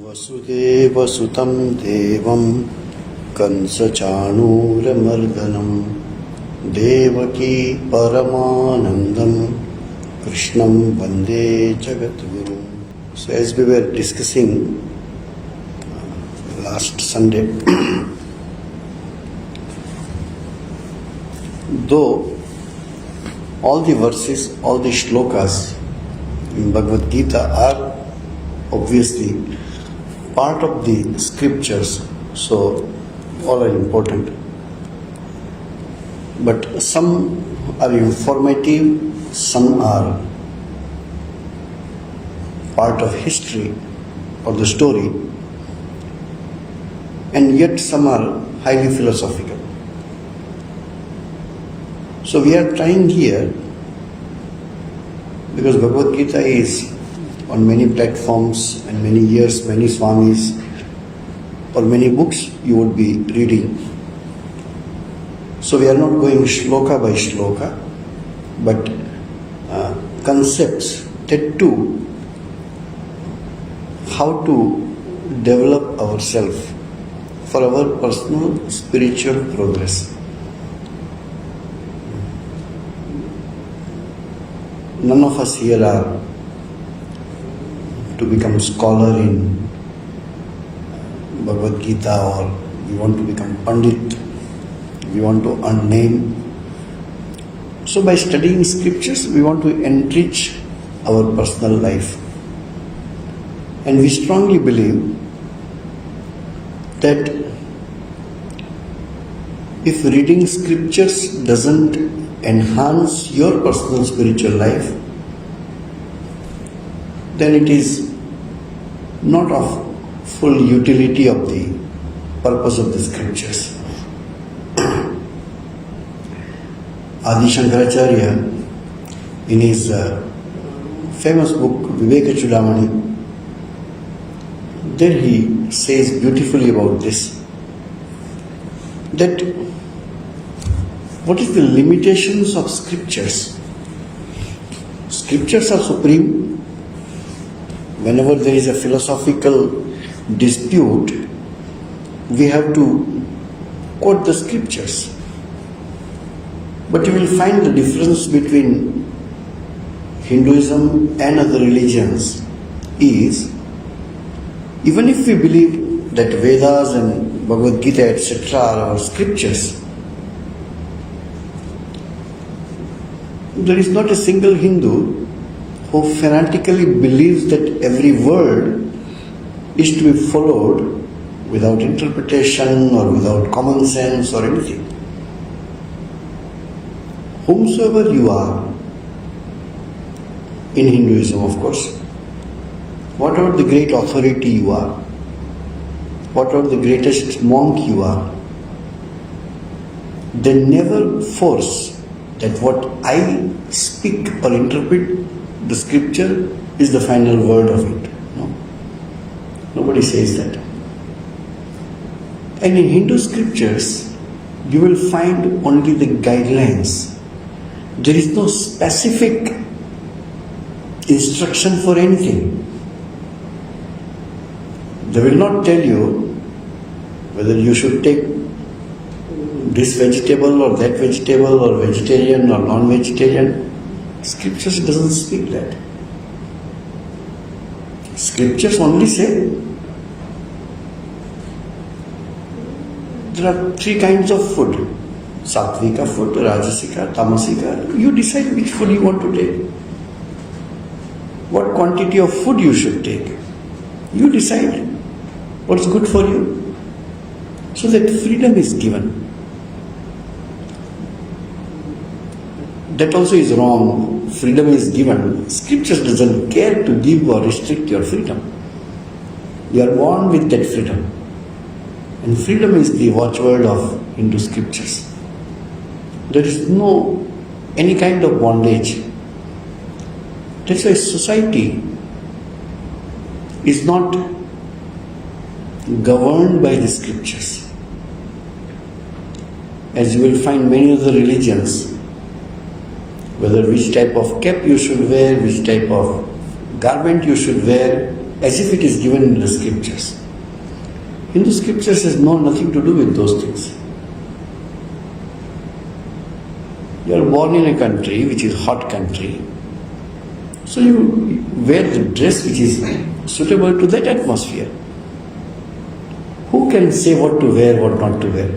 वसुदेवसुतं देवं कंसचाणूरमर्दनं देवकी परमानन्दं कृष्णं वन्दे जगद्गुरुं. So as we were discussing last Sunday, though all the verses, all the shlokas in Bhagavad Gita are obviously part of the scriptures, so all are important. But some are informative, some are part of history or the story, and yet some are highly philosophical. So we are trying here, because Bhagavad Gita is on many platforms and many years, many Swamis or many books you would be reading. So we are not going shloka by shloka, but concepts that too, how to develop ourselves for our personal spiritual progress. None of us here are to become scholar in Bhagavad Gita, or we want to become Pandit, we want to earn name. So by studying scriptures, we want to enrich our personal life. And we strongly believe that if reading scriptures doesn't enhance your personal spiritual life, then it is not of full utility of the purpose of the scriptures. Adi Shankaracharya, in his famous book Viveka Chudamani, there he says beautifully about this, that what is the limitations of scriptures? Scriptures are supreme. Whenever there is a philosophical dispute, we have to quote the scriptures. But you will find the difference between Hinduism and other religions is, even if we believe that Vedas and Bhagavad Gita etc. are our scriptures, there is not a single Hindu who fanatically believes that every word is to be followed without interpretation or without common sense or anything. Whomsoever you are, in Hinduism of course, whatever the great authority you are, whatever the greatest monk you are, they never force that what I speak or interpret the scripture is the final word of it. No. Nobody says that. And in Hindu scriptures, you will find only the guidelines. There is no specific instruction for anything. They will not tell you whether you should take this vegetable or that vegetable, or vegetarian or non-vegetarian. Scriptures doesn't speak that. Scriptures only say there are three kinds of food: sattvika food, rajasika, tamasika. You decide which food you want to take. What quantity of food you should take. You decide what's good for you. So that freedom is given. That also is wrong. Freedom is given. Scriptures doesn't care to give or restrict your freedom. You are born with that freedom. And freedom is the watchword of Hindu scriptures. There is no any kind of bondage. That's why society is not governed by the scriptures. As you will find many other religions, whether which type of cap you should wear, which type of garment you should wear, as if it is given in the scriptures. Hindu scriptures has nothing to do with those things. You are born in a country which is hot country, so you wear the dress which is suitable to that atmosphere. Who can say what to wear, what not to wear?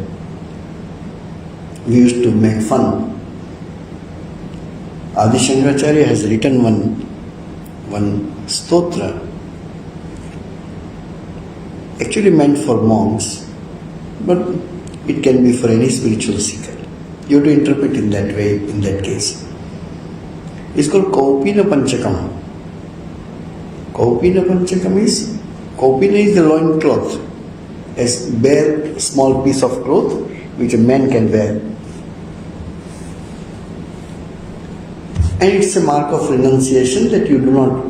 We used to make fun. Adi Shankaracharya has written one stotra, actually meant for monks, but it can be for any spiritual seeker. You have to interpret in that way, in that case. It's called Kaupina Panchakam. Kaupina Panchakam is, Kaupina is the loin cloth, a bare small piece of cloth which a man can wear. And it's a mark of renunciation that you do not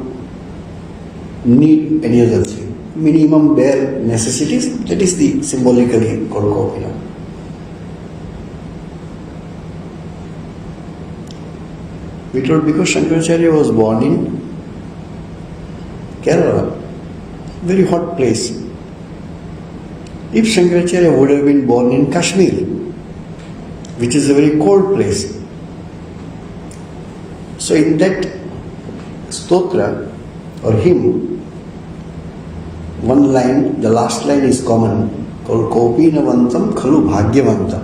need any other thing. Minimum bare necessities, that is the symbolically called Kaupina. We told because Shankaracharya was born in Kerala, very hot place. If Shankaracharya would have been born in Kashmir, which is a very cold place, so in that stotra or hymn, one line, the last line is common, called Kopinavantam Khalu Bhagyavantam.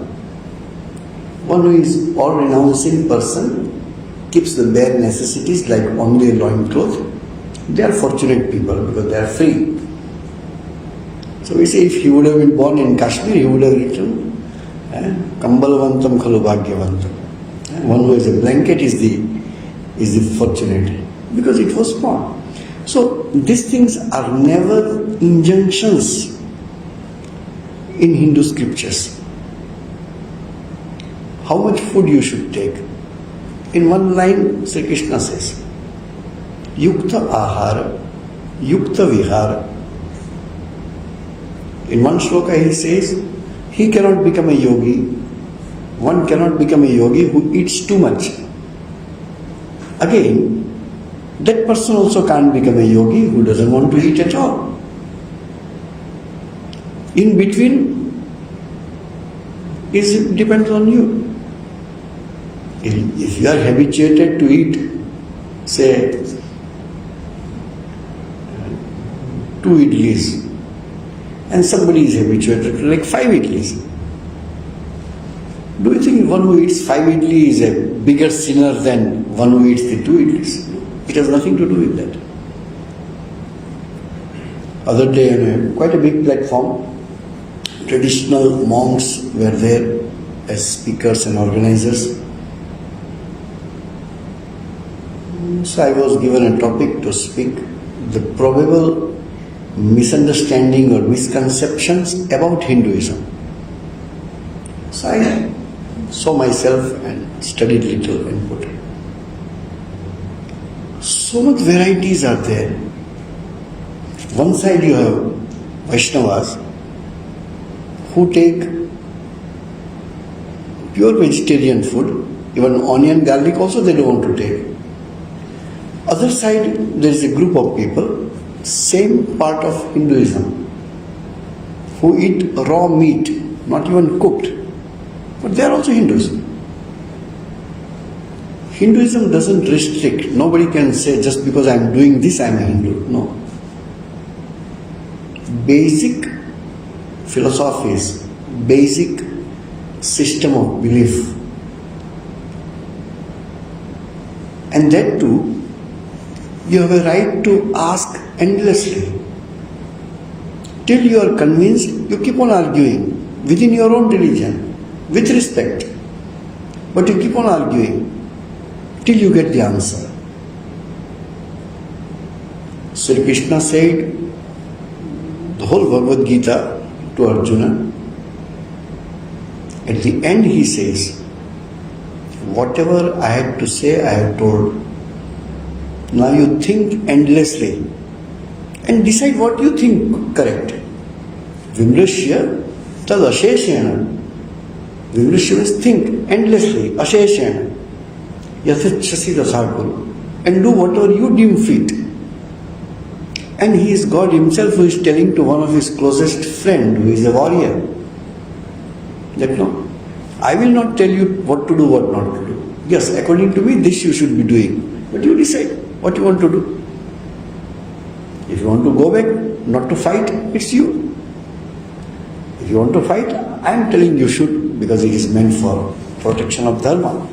One who is all-renouncing person keeps the bare necessities like only a loincloth. They are fortunate people because they are free. So we say if he would have been born in Kashmir, he would have written Kambalvantam Khalu Bhagyavantam. One who has a blanket is the fortunate, because it was born. So these things are never injunctions in Hindu scriptures. How much food you should take. In one line, Sri Krishna says, Yukta Ahara, Yukta Vihara. In one shloka he says, he cannot become a yogi. One cannot become a yogi who eats too much. Again, that person also can't become a yogi who doesn't want to eat at all. In between, it depends on you. If you are habituated to eat, say, 2 idlis, and somebody is habituated to like 5 idlis, do you think one who eats 5 idlis is a bigger sinner than one who eats the 2 idlis? It has nothing to do with that. Other day on quite a big platform, traditional monks were there as speakers and organizers. So I was given a topic to speak, the probable misunderstanding or misconceptions about Hinduism. So I saw myself and studied little and put it. So much varieties are there. One side you have Vaishnavas who take pure vegetarian food, even onion, garlic also they don't want to take. Other side, there is a group of people, same part of Hinduism, who eat raw meat, not even cooked, but they are also Hindus. Hinduism doesn't restrict. Nobody can say just because I am doing this I am a Hindu. No. Basic philosophies, basic system of belief, and that too, you have a right to ask endlessly. Till you are convinced, you keep on arguing within your own religion, with respect. But you keep on arguing till you get the answer. Sri Krishna said the whole Bhagavad Gita to Arjuna. At the end he says, whatever I had to say, I have told. Now you think endlessly and decide what you think correct. Vimrashya tad asheshena. Vimrashya means think endlessly, asheshena. Yathachasi dasakuru. And do whatever you deem fit. And he is God himself who is telling to one of his closest friend who is a warrior that no, I will not tell you what to do, what not to do. Yes, according to me this you should be doing, but you decide what you want to do. If you want to go back, not to fight, it's you. If you want to fight, I am telling you should, because it is meant for protection of dharma.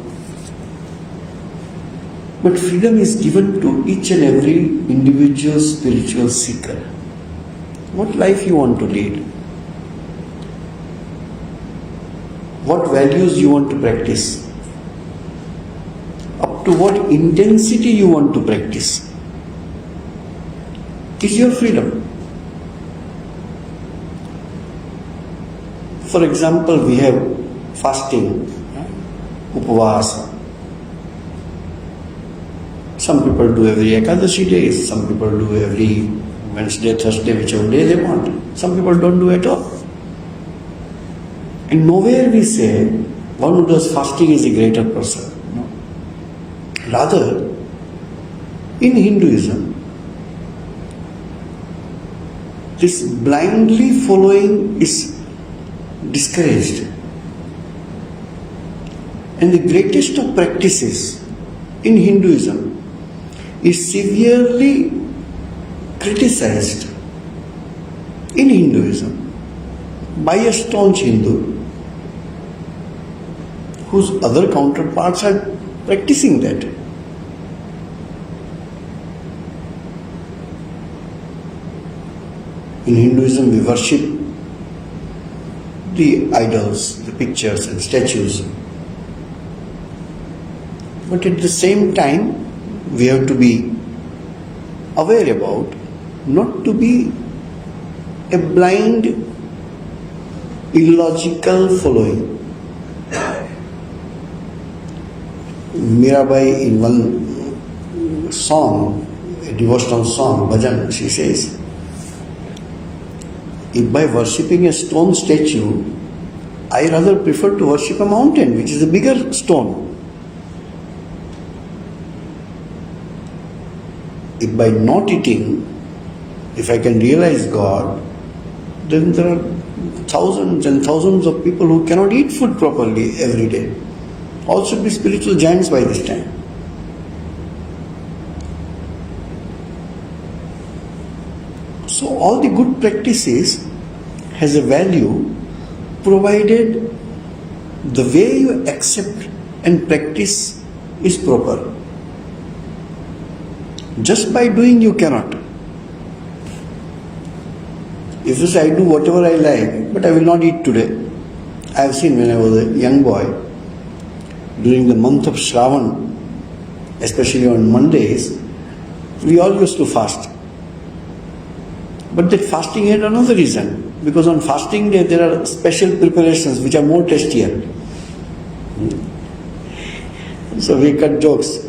But freedom is given to each and every individual spiritual seeker. What life you want to lead? What values you want to practice? Up to what intensity you want to practice? It is your freedom. For example, we have fasting, upavasa. Some people do every Ekadashi day, some people do every Wednesday, Thursday, whichever day they want. Some people don't do at all. And nowhere we say one who does fasting is a greater person. No. Rather, in Hinduism, this blindly following is discouraged. And the greatest of practices in Hinduism is severely criticized in Hinduism by a staunch Hindu whose other counterparts are practicing that. In Hinduism we worship the idols, the pictures and statues. But at the same time, we have to be aware about not to be a blind, illogical following. Mirabai in one song, a devotional song, bhajan, she says, if by worshipping a stone statue, I rather prefer to worship a mountain, which is a bigger stone. If by not eating, if I can realize God, then there are thousands and thousands of people who cannot eat food properly every day. All should be spiritual giants by this time. So all the good practices has a value provided the way you accept and practice is proper. Just by doing you cannot. If you say I do whatever I like, but I will not eat today. I have seen when I was a young boy, during the month of Shravan, especially on Mondays, we all used to fast. But that fasting had another reason, because on fasting day there are special preparations which are more tastier. So we cut jokes.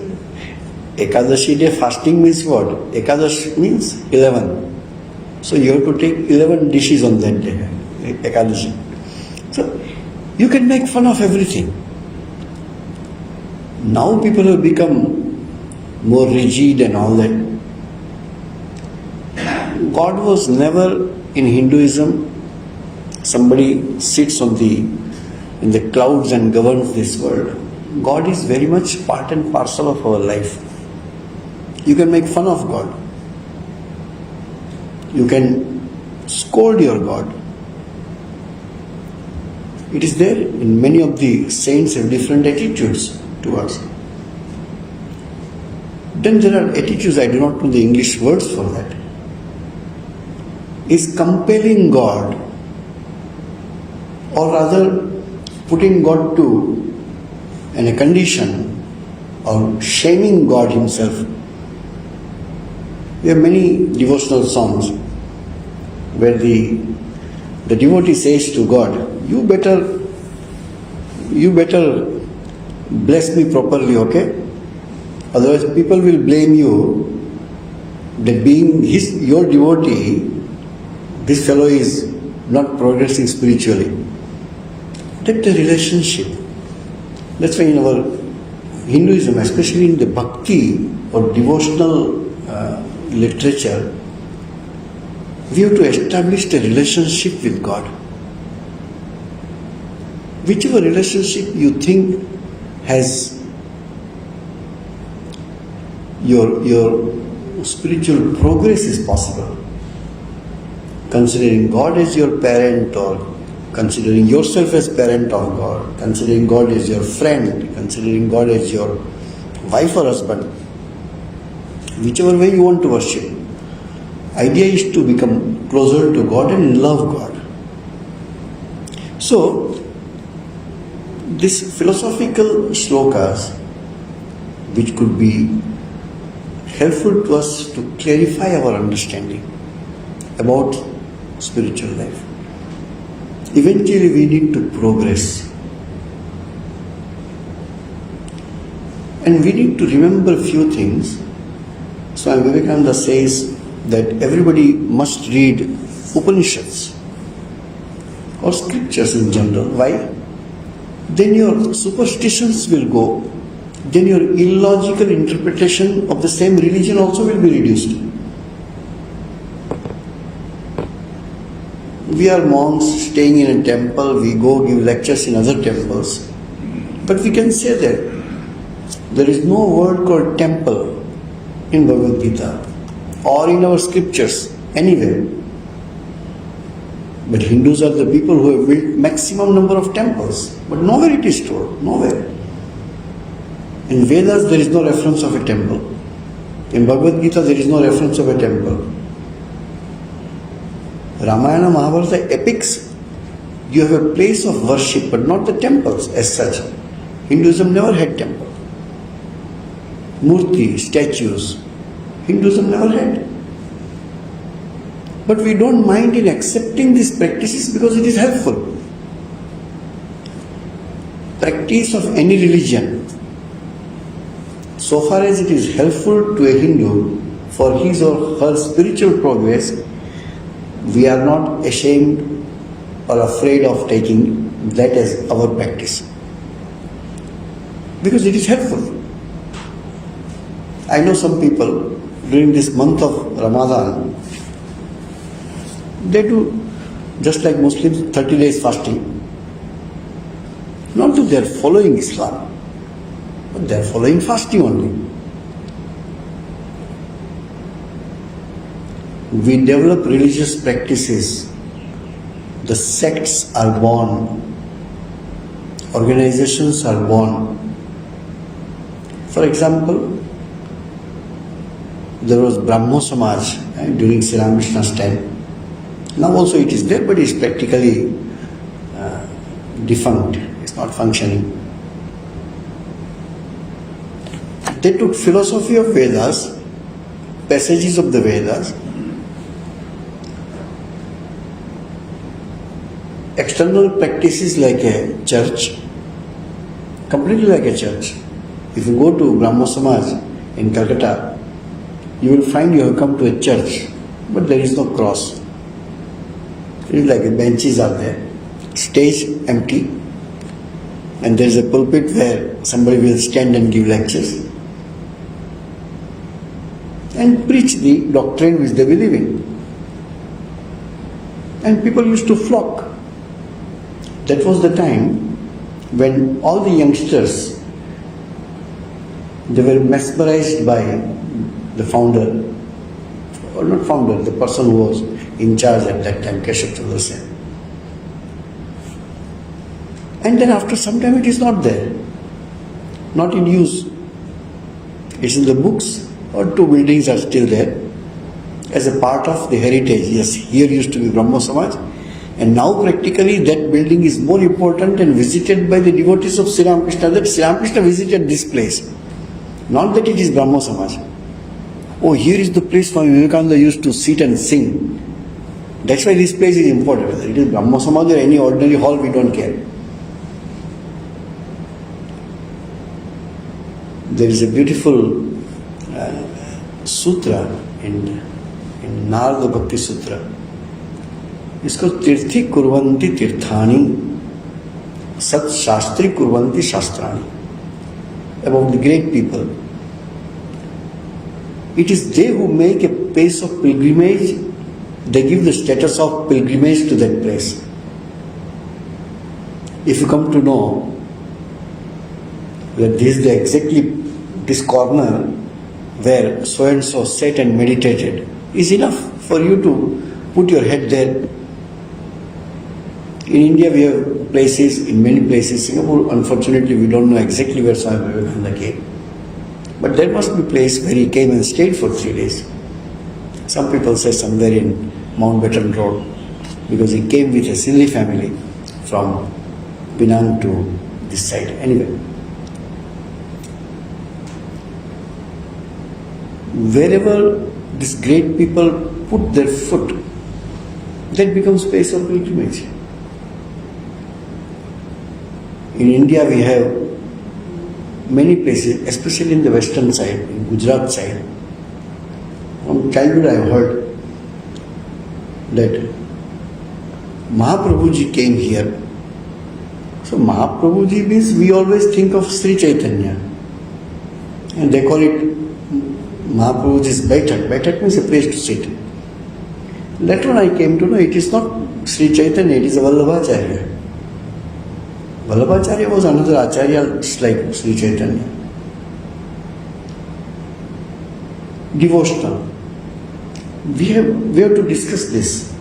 Ekadashi day fasting means what? Ekadash means 11. So you have to take 11 dishes on that day, Ekadashi. So you can make fun of everything. Now people have become more rigid and all that. God was never in Hinduism, somebody sits in the clouds and governs this world. God is very much part and parcel of our life. You can make fun of God. You can scold your God. It is there in many of the saints have different attitudes towards. Then there are attitudes, I do not know the English words for that. Is compelling God, or rather putting God to in a condition or shaming God himself. We have many devotional songs where the devotee says to God, you better bless me properly, okay? Otherwise people will blame you that being your devotee, this fellow is not progressing spiritually. That's the relationship. That's why in our Hinduism, especially in the bhakti or devotional literature, We have to establish a relationship with God. Whichever relationship you think has your spiritual progress is possible. Considering God as your parent, or considering yourself as parent of God, considering God as your friend, considering God as your wife or husband, whichever way you want to worship, idea is to become closer to God and love God. So, these philosophical shlokas, which could be helpful to us to clarify our understanding about spiritual life. Eventually we need to progress. And we need to remember a few things. Swami Vivekananda says that everybody must read Upanishads or scriptures in general. Why? Then your superstitions will go. Then your illogical interpretation of the same religion also will be reduced. We are monks staying in a temple, we go give lectures in other temples. But we can say that there is no word called temple in Bhagavad Gita or in our scriptures anywhere. But Hindus are the people who have built maximum number of temples. But nowhere it is told, nowhere. In Vedas there is no reference of a temple. In Bhagavad Gita there is no reference of a temple. Ramayana, Mahabharata, epics, you have a place of worship but not the temples as such. Hinduism never had temple. Murti, statues, Hinduism never had. But we don't mind in accepting these practices because it is helpful. Practice of any religion, so far as it is helpful to a Hindu for his or her spiritual progress, we are not ashamed or afraid of taking that as our practice. Because it is helpful. I know some people during this month of Ramadan, they do just like Muslims 30 days fasting. Not that they are following Islam, but they are following fasting only. We develop religious practices, the sects are born, organizations are born. For example, there was Brahmo Samaj during Sri Ramakrishna's time. Now also it is there, but it is practically defunct, it's not functioning. They took philosophy of Vedas, passages of the Vedas, external practices like a church, completely like a church. If you go to Brahmo Samaj in Calcutta, you will find you have come to a church, but there is no cross. It is like benches are there, stage empty, and there is a pulpit where somebody will stand and give lectures and preach the doctrine which they believe in. And people used to flock. That was the time when all the youngsters, they were mesmerized by the founder, or not founder, the person who was in charge at that time, Keshav Chandra Sen. And then after some time it is not there, not in use. It's in the books, or two buildings are still there as a part of the heritage. Yes, here used to be Brahmo Samaj, and now practically that building is more important and visited by the devotees of Sri Ramakrishna, that Sri Ramakrishna visited this place. Not that it is Brahmo Samaj. Oh, here is the place Swami Vivekananda used to sit and sing. That's why this place is important. Whether it is Brahmo Samaj or any ordinary hall, we don't care. There is a beautiful sutra in Narada Bhakti Sutra. It's called Tirthi Kurvanti Tirthani Sat Shastri Kurvanti Shastrani. About the great people. It is they who make a place of pilgrimage They give the status of pilgrimage to that place. If you come to know that this is exactly this corner where so and so sat and meditated, is enough for you to put your head there. In India we have places, in many places. Singapore, unfortunately, we don't know exactly where Swami Vivekananda came. But there must be a place where he came and stayed for 3 days. Some people say somewhere in Mountbatten Road, because he came with a Sinhalese family from Penang to this side. Anyway, wherever these great people put their foot, that becomes place of pilgrimage. In India we have many places, especially in the western side, in Gujarat side. From childhood I have heard that Mahaprabhuji came here. So Mahaprabhuji means we always think of Sri Chaitanya. And they call it Mahaprabhuji's Baitak. Baitak means a place to sit. Later on I came to know it is not Sri Chaitanya, it is a Vallabhacharya. Vallabhacharya was another Acharya like Sri Chaitanya. Devotional. We have to discuss this.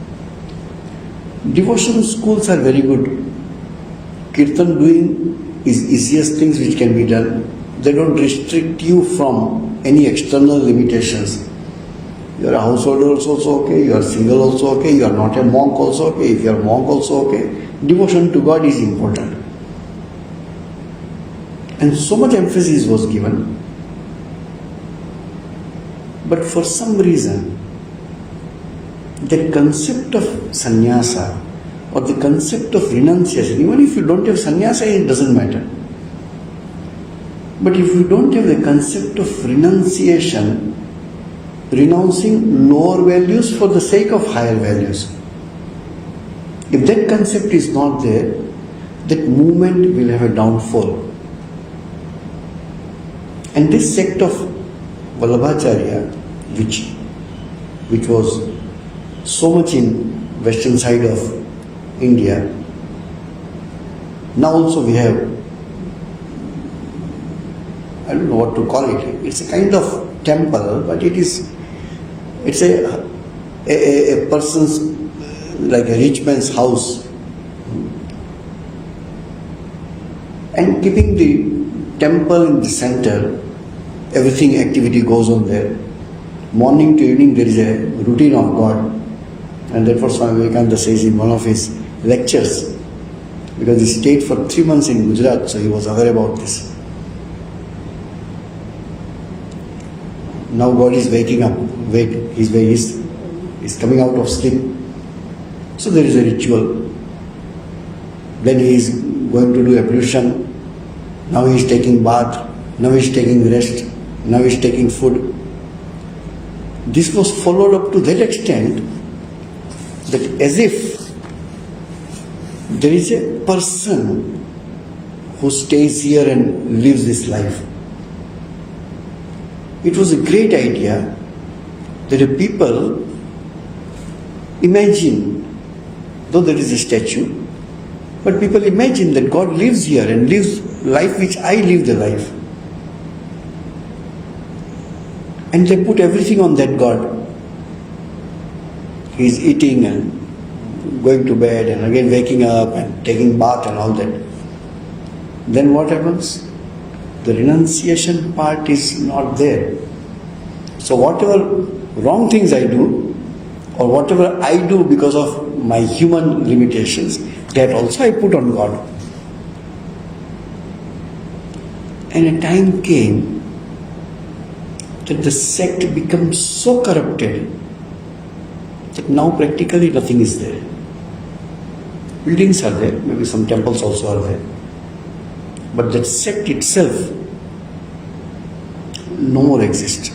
Devotional schools are very good. Kirtan doing is easiest things which can be done. They don't restrict you from any external limitations. You are a householder also okay, you are single also okay, you are not a monk also okay, if you are a monk also okay. Devotion to God is important. And so much emphasis was given. But for some reason, the concept of sannyasa or the concept of renunciation, even if you don't have sannyasa, it doesn't matter. But if you don't have the concept of renunciation, renouncing lower values for the sake of higher values, if that concept is not there, that movement will have a downfall. And this sect of Vallabhacharya, which was so much in western side of India, now also we have, I don't know what to call it. It's a kind of temple, but it's a person's, like a rich man's house. And keeping the temple in the center, everything activity goes on there. Morning to evening there is a routine of God. And therefore Swami Vivekananda says in one of his lectures, because he stayed for 3 months in Gujarat, so he was aware about this. Now God is waking up, he's coming out of sleep. So there is a ritual. Then he is going to do ablution. Now he is taking bath. Now he is taking rest. Now he is taking food. This was followed up to that extent that as if there is a person who stays here and lives this life. It was a great idea that a people imagine, though there is a statue, but people imagine that God lives here and lives life which I live the life. And they put everything on that God. He is eating and going to bed and again waking up and taking bath and all that. Then what happens? The renunciation part is not there. So whatever wrong things I do, or whatever I do because of my human limitations, that also I put on God. And a time came that the sect becomes so corrupted that now practically nothing is there. Buildings are there, maybe some temples also are there. But that sect itself no more exists.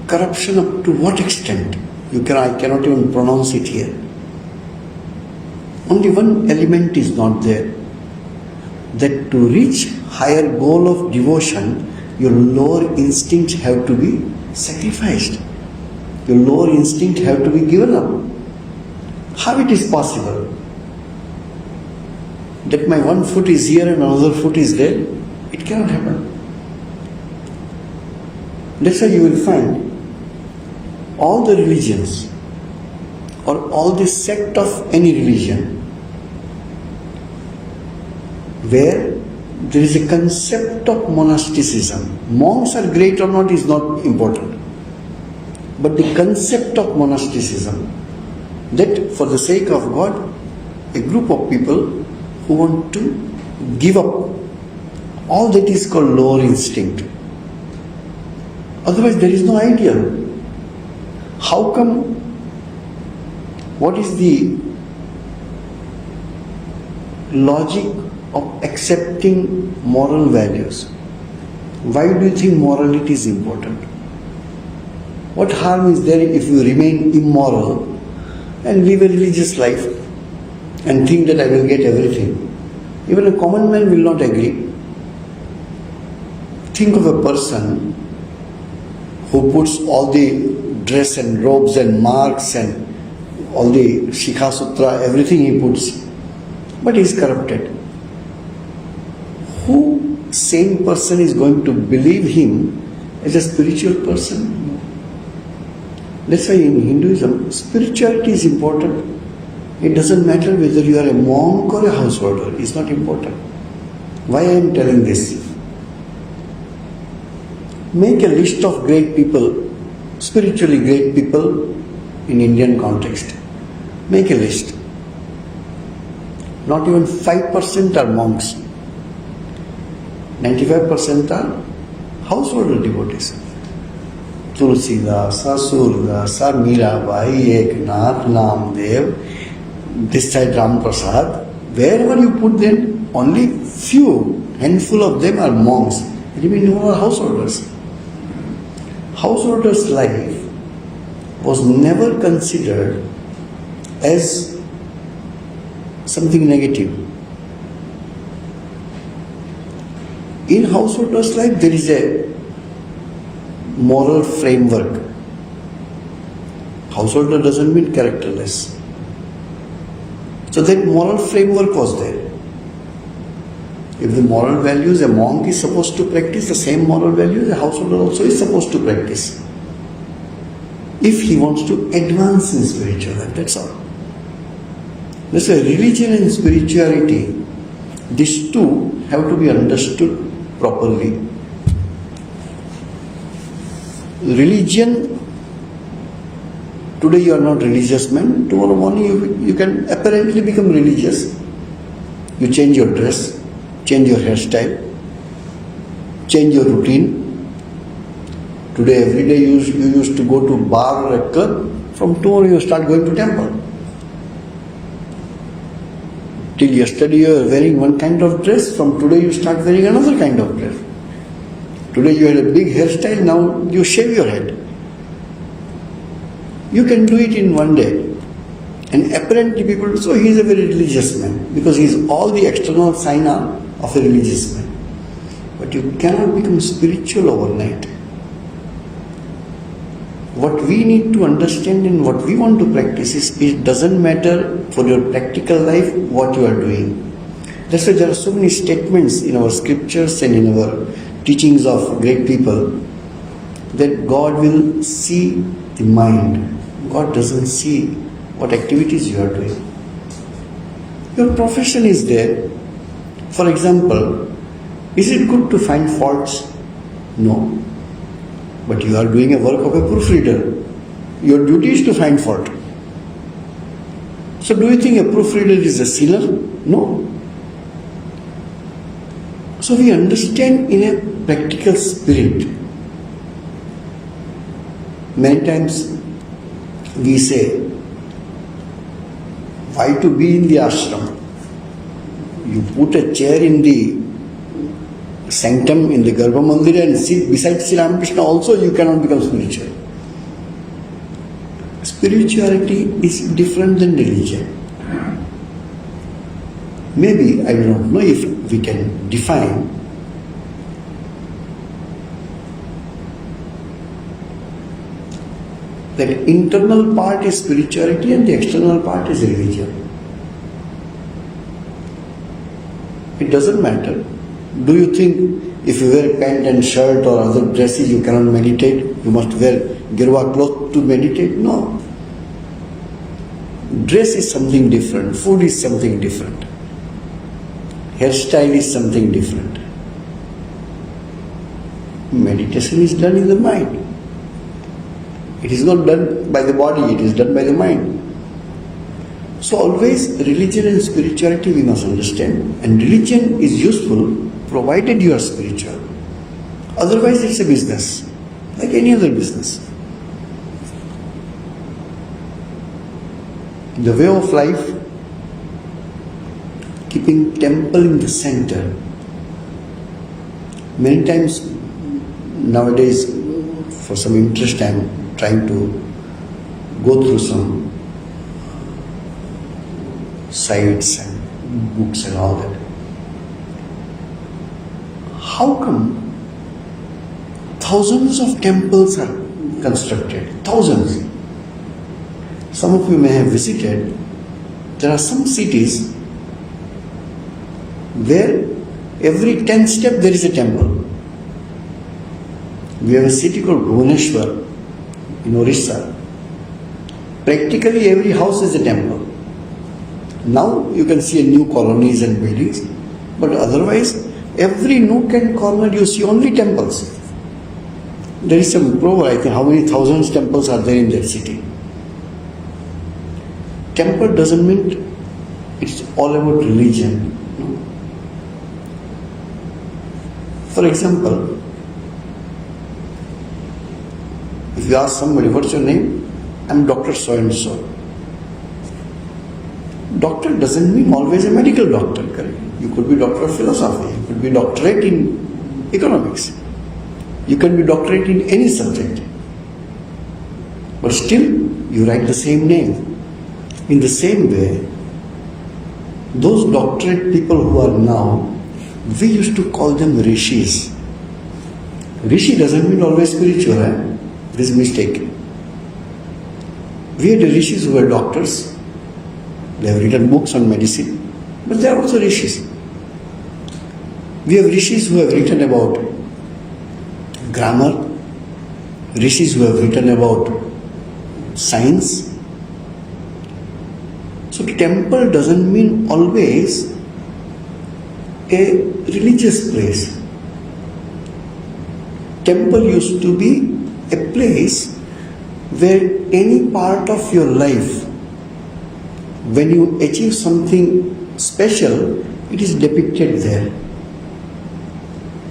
Corruption up to what extent? I cannot even pronounce it here. Only one element is not there. That to reach higher goal of devotion, your lower instincts have to be sacrificed. Your lower instinct have to be given up. How it is possible that my one foot is here and another foot is there? It cannot happen. That's why you will find all the religions or all the sect of any religion where there is a concept of monasticism. Monks are great or not is not important. But the concept of monasticism, that for the sake of God, a group of people who want to give up all that is called lower instinct. Otherwise there is no ideal. How come, what is the logic of accepting moral values? Why do you think morality is important? What harm is there if you remain immoral and live a religious life and think that I will get everything? Even a common man will not agree. Think of a person who puts all the dress and robes and marks and all the Shikha Sutra, everything he puts, but he is corrupted. Who sane person is going to believe him as a spiritual person? That's why in Hinduism, spirituality is important. It doesn't matter whether you are a monk or a householder. It's not important. Why I am telling this? Make a list of great people, spiritually great people in Indian context. Make a list. Not even 5% are monks. 95% are householder devotees. Tulsidas, Surdas, Mirabai, Eknath, Namdev, this side Ram Prasad. Wherever you put them, only few, handful of them are monks. Remaining are householders. Householder's life was never considered as something negative. In householder's life there is a moral framework. Householder doesn't mean characterless. So that moral framework was there. If the moral values a monk is supposed to practice, the same moral values a householder also is supposed to practice. If he wants to advance in spiritual life, that's all. That's why religion and spirituality, these two have to be understood properly. Religion, today you are not religious man, tomorrow morning you can apparently become religious. You change your dress, change your hairstyle, change your routine. Today every day you used to go to bar or a club, from tomorrow you start going to temple. Till yesterday you were wearing one kind of dress, from today you start wearing another kind of dress. Today you had a big hairstyle, now you shave your head. You can do it in one day. And apparently people, so he is a very religious man, because he is all the external sign of a religious man. But you cannot become spiritual overnight. What we need to understand and what we want to practice is, it doesn't matter for your practical life what you are doing. That's why there are so many statements in our scriptures and in our teachings of great people that God will see the mind. God doesn't see what activities you are doing. Your profession is there. For example, is it good to find faults? No. But you are doing a work of a proofreader. Your duty is to find fault. So do you think a proofreader is a sinner? No. So we understand in a practical spirit. Many times we say, why to be in the ashram? You put a chair in the sanctum, in the Garbha Mandir, and sit beside Sri Ramakrishna also, you cannot become spiritual. Spirituality is different than religion. Maybe, I do not know if we can define. That internal part is spirituality and the external part is religion. It doesn't matter. Do you think if you wear pant and shirt or other dresses you cannot meditate? You must wear girwa cloth to meditate? No. Dress is something different. Food is something different. Hairstyle is something different. Meditation is done in the mind. It is not done by the body, it is done by the mind. So always religion and spirituality we must understand. And religion is useful provided you are spiritual. Otherwise it's a business, like any other business. The way of life, keeping temple in the center. Many times nowadays, for some interest, I am trying to go through some sites and books and all that. How come thousands of temples are constructed? Thousands. Some of you may have visited. There are some cities where every 10 steps there is a temple. We have a city called Bhubaneswar in Orissa. Practically every house is a temple. Now you can see a new colonies and buildings, but otherwise every nook and corner you see only temples. There is some proverb, I think, how many thousands temples are there in that city. Temple doesn't mean it's all about religion. No. For example, if you ask somebody, what's your name? I'm Dr. So-and-so. Doctor doesn't mean always a medical doctor, correct? You could be doctor of philosophy, you could be doctorate in economics, you can be doctorate in any subject. But still, you write the same name. In the same way, those doctorate people who are now, we used to call them rishis. Rishi doesn't mean always spiritual, This is a mistake. We had rishis who were doctors. They have written books on medicine, but they are also rishis. We have rishis who have written about grammar, rishis who have written about science. So temple doesn't mean always a religious place. Temple used to be a place where any part of your life, when you achieve something special, it is depicted there.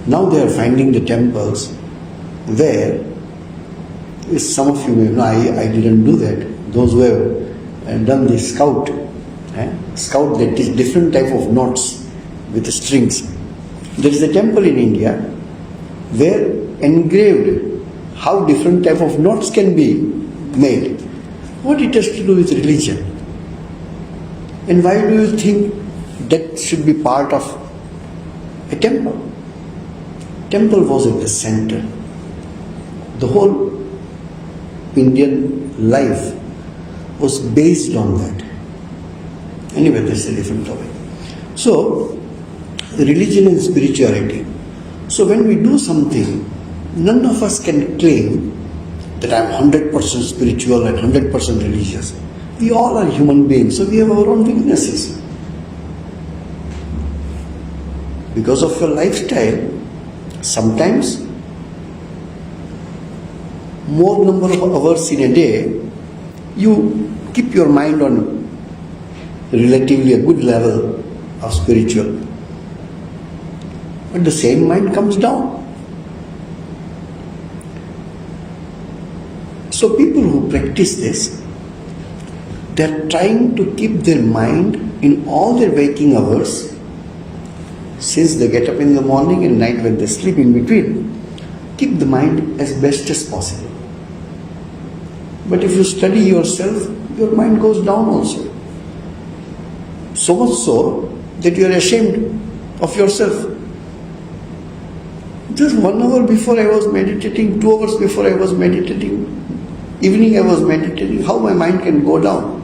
Now they are finding the temples where, some of you may know, I didn't do that. Those who have done the scout, that is different type of knots with the strings. There is a temple in India where engraved how different type of knots can be made. What it has to do with religion? And why do you think that should be part of a temple? Temple was at the center. The whole Indian life was based on that. Anyway, that's a different topic. So, religion and spirituality. So when we do something, none of us can claim that I'm 100% spiritual and 100% religious. We all are human beings, so we have our own weaknesses. Because of your lifestyle, sometimes more number of hours in a day, you keep your mind on relatively a good level of spiritual. But the same mind comes down. So people who practice this, they are trying to keep their mind in all their waking hours, since they get up in the morning and night when they sleep in between, keep the mind as best as possible. But if you study yourself, your mind goes down also. So much so that you are ashamed of yourself. Just 1 hour before I was meditating, 2 hours before I was meditating, Evening I was meditating, how my mind can go down.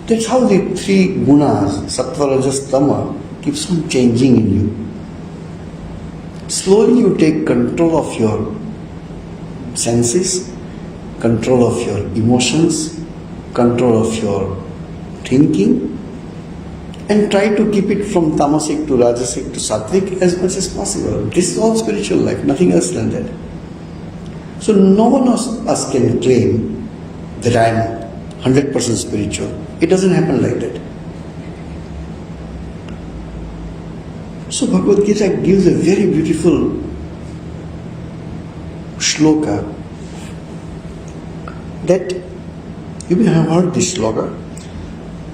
That's how the three gunas, sattva, rajas, tama, keeps on changing in you. Slowly you take control of your senses, control of your emotions, control of your thinking, and try to keep it from tamasic to rajasic to sattvic as much as possible. This is all spiritual life, nothing else than that. So no one of us can claim that I am 100% spiritual. It doesn't happen like that. So Bhagavad Gita gives a very beautiful shloka that you may have heard this shloka.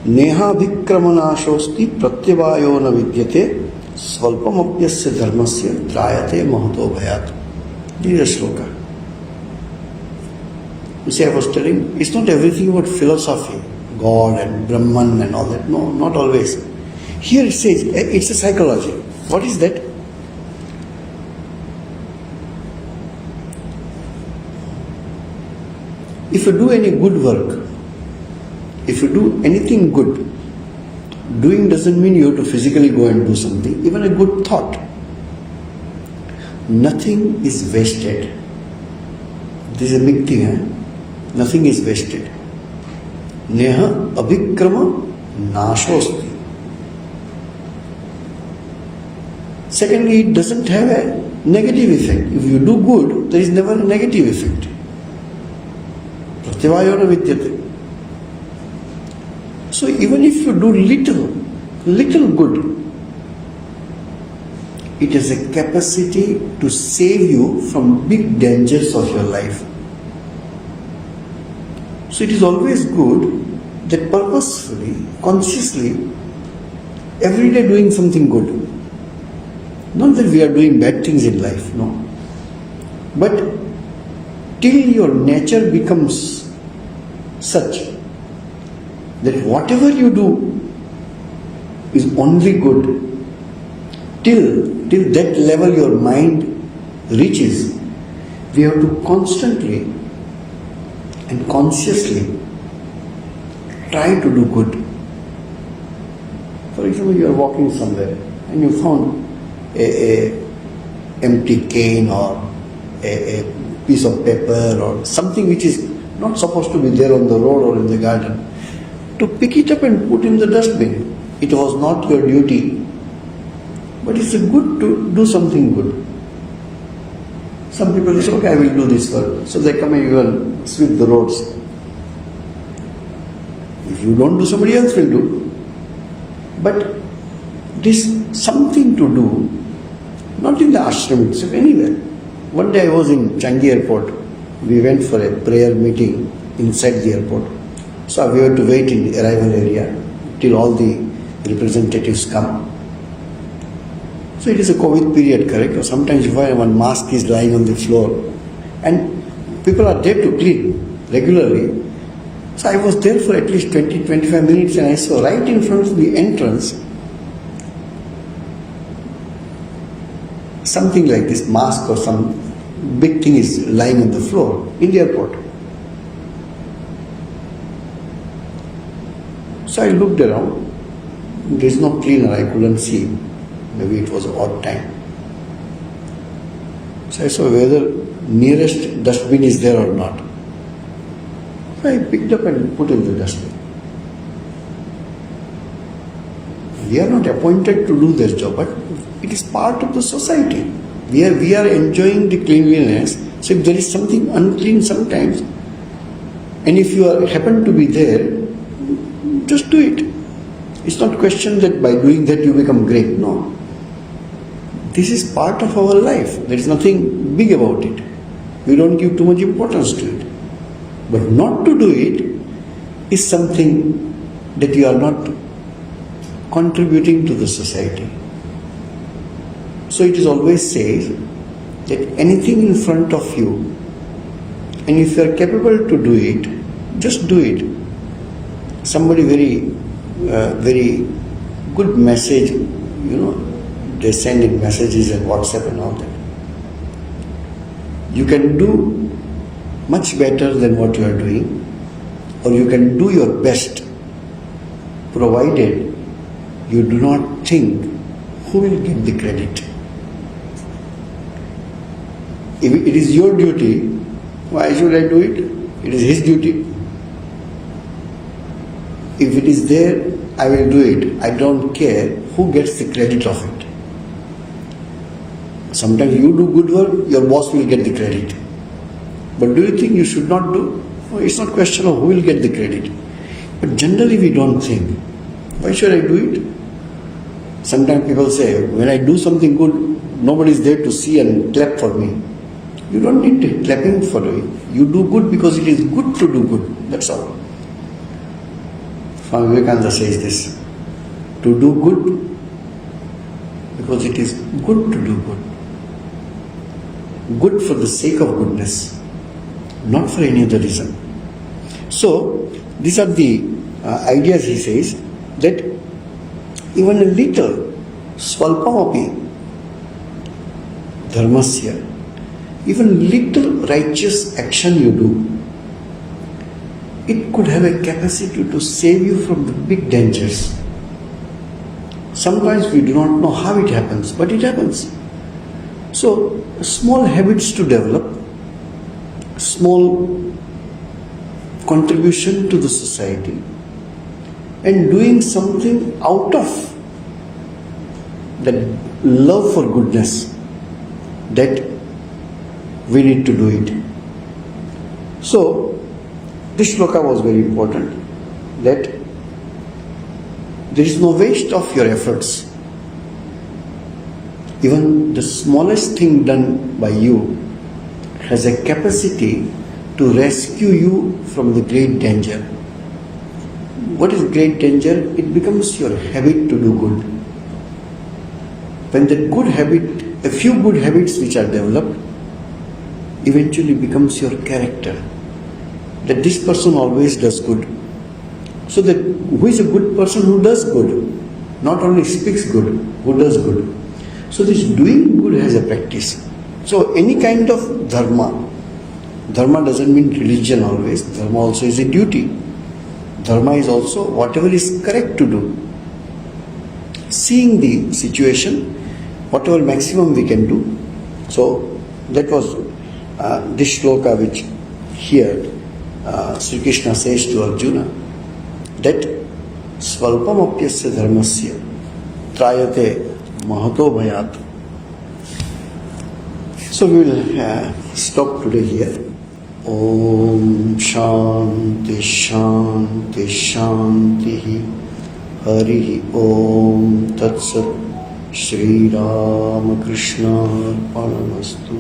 Neha bhikramanashosti pratyavayo na vidyate svalpamapyasya dharmasya trayate mahato bhayat. This is a shloka. You see, I was telling, it's not everything about philosophy, God and Brahman and all that. No, not always. Here it says, it's a psychology. What is that? If you do any good work, if you do anything good, doing doesn't mean you have to physically go and do something. Even a good thought. Nothing is wasted. This is a big thing, eh? Nothing is wasted. Neha abhikrama nashosti. Secondly, it doesn't have a negative effect. If you do good, there is never a negative effect. Pratyavayona vidyate. So even if you do little good, it has a capacity to save you from big dangers of your life. So it is always good that purposefully, consciously, every day doing something good. Not that we are doing bad things in life, no. But till your nature becomes such that whatever you do is only good, till that level your mind reaches, we have to constantly and consciously try to do good. For example, you are walking somewhere and you found a empty cane or a piece of paper or something which is not supposed to be there on the road or in the garden. To pick it up and put in the dustbin. It was not your duty, but it's good to do something good. Some people say, okay, I will do this work. So they come and you will sweep the roads. If you don't do, somebody else will do. But this something to do, not in the ashram itself, anywhere. One day I was in Changi airport. We went for a prayer meeting inside the airport. So we had to wait in the arrival area till all the representatives come. So it is a COVID period, correct? Or sometimes one mask is lying on the floor and people are there to clean regularly. So I was there for at least 20-25 minutes and I saw right in front of the entrance something like this mask or some big thing is lying on the floor in the airport. So I looked around. There is no cleaner, I couldn't see. Maybe it was odd time. So I saw whether nearest dustbin is there or not. So I picked up and put in the dustbin. We are not appointed to do this job, but it is part of the society. We are enjoying the cleanliness. So if there is something unclean sometimes, and if you happen to be there, just do it. It's not a question that by doing that you become great. No. This is part of our life. There is nothing big about it. We don't give too much importance to it. But not to do it is something that you are not contributing to the society. So it is always said that anything in front of you, and if you are capable to do it, just do it. Somebody very good message, they send in messages and WhatsApp and all that. You can do much better than what you are doing, or you can do your best, provided you do not think who will get the credit. If it is your duty, why should I do it? It is his duty. If it is there, I will do it. I don't care who gets the credit of it. Sometimes you do good work, your boss will get the credit. But do you think you should not do? No, it's not a question of who will get the credit. But generally we don't think, why should I do it? Sometimes people say, when I do something good, nobody is there to see and clap for me. You don't need clapping for it. You do good because it is good to do good. That's all. Swami Vivekananda says this, to do good because it is good to do good. Good for the sake of goodness, not for any other reason. So, these are the ideas he says, that even a little swalpamapi dharmasya, even little righteous action you do, it could have a capacity to save you from the big dangers. Sometimes we do not know how it happens, but it happens. So, small habits to develop, small contribution to the society, and doing something out of that love for goodness, that we need to do it. So, this shloka was very important, that there is no waste of your efforts. Even the smallest thing done by you has a capacity to rescue you from the great danger. What is great danger? It becomes your habit to do good. When that good habit, a few good habits which are developed, eventually becomes your character. That this person always does good. So that who is a good person? Who does good. Not only speaks good, who does good. So this doing good has a practice. So any kind of dharma doesn't mean religion always. Dharma also is a duty. Dharma is also whatever is correct to do. Seeing the situation, whatever maximum we can do. So that was this shloka which here Sri Krishna says to Arjuna, that swalpamapyasya dharmasya trayate mahato bhayat. So we will stop today here. Om Shanti Shanti Shanti Hari Om Tat Sat Sri Ramakrishna Arpanamastu.